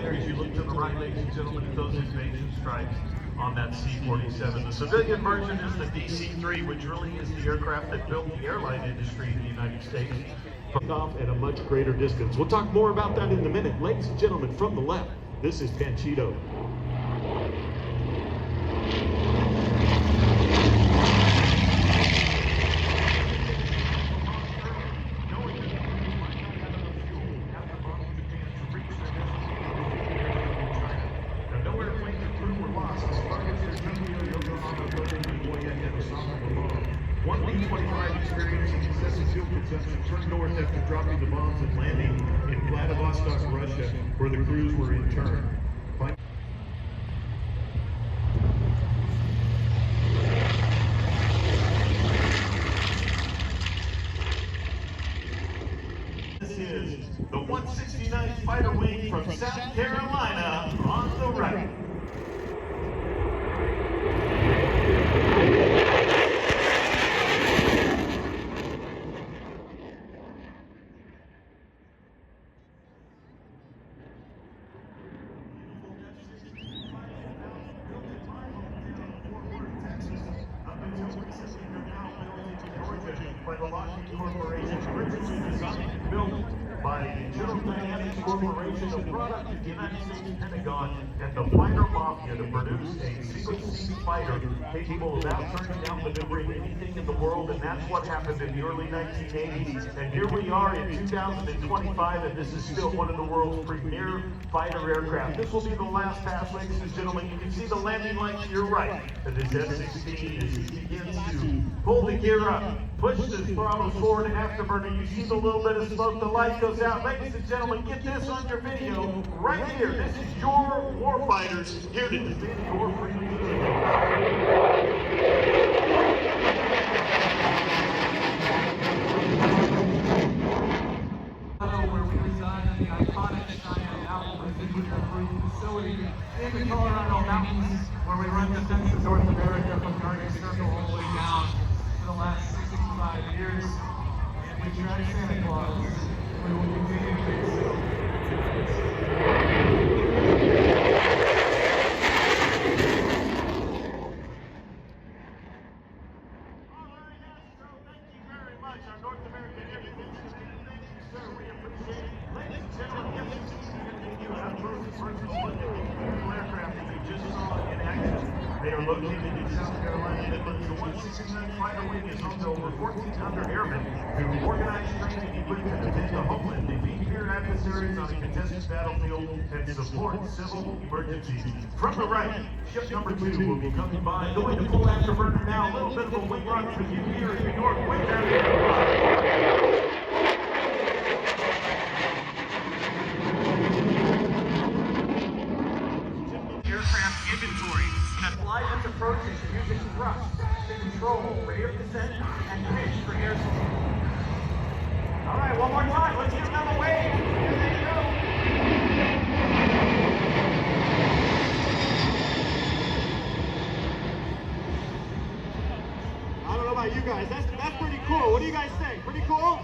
there as you look to the right, ladies and gentlemen, at those invasion stripes on that C-47. The civilian version is the DC-3, which really is the aircraft that built the airline industry in the United States. Off at a much greater distance. We'll talk more about that in a minute. Ladies and gentlemen, from the left, this is Panchito. One B-25 experiencing excessive fuel consumption turned north after dropping the bombs and landing in Vladivostok, Russia, where the crews were interned. This is the 169th Fighter Wing from South Carolina on the right. By the Lockheed Corporation, originally designed and built by General Dynamics Corporation, the product of the United States Pentagon and the fighter mafia to produce a single-seat fighter capable of out-turning, out-maneuvering anything in the world, and that's what happened in the early 1980s. And here we are in 2025, and this is still one of the world's premier fighter aircraft. This will be the last pass, ladies and gentlemen. You can see the landing lights to your right of this F-16 as he begins to pull the gear up. Push the throttles forward and afterburner. You see the little bit of smoke, the light goes out. Ladies and gentlemen, get this on your video right here. This is your warfighters here to defend your freedom. Where we reside in the iconic Cheyenne Outpost facility in the Colorado Mountains, where we run defense of North America from the Arctic Circle all the way down for the last 65 years, and we track Santa Claus. We will continue to do so. All right, Astro, thank you very much. Our North American Air Defense Committee, thank you, sir. We appreciate it. Ladies and gentlemen, the F-16 is going to give you our first aircraft that you just saw in action. They are located in South Carolina, Midlands. The 169th Fighter Wing is home to over 1,400 airmen who organize, train, and equip to defend the homeland, defeat peer adversaries on a contested battlefield, and support civil emergencies. From the right, ship number 2 will be coming by. Going to full afterburner now. A little bit of a wing run for you here in York Airshow. Inventory that flies its approaches using thrust to control rate of descent and pitch for air support. All right, one more time. Let's give them a wave. Here they go. I don't know about you guys. That's pretty cool. What do you guys think? Pretty cool?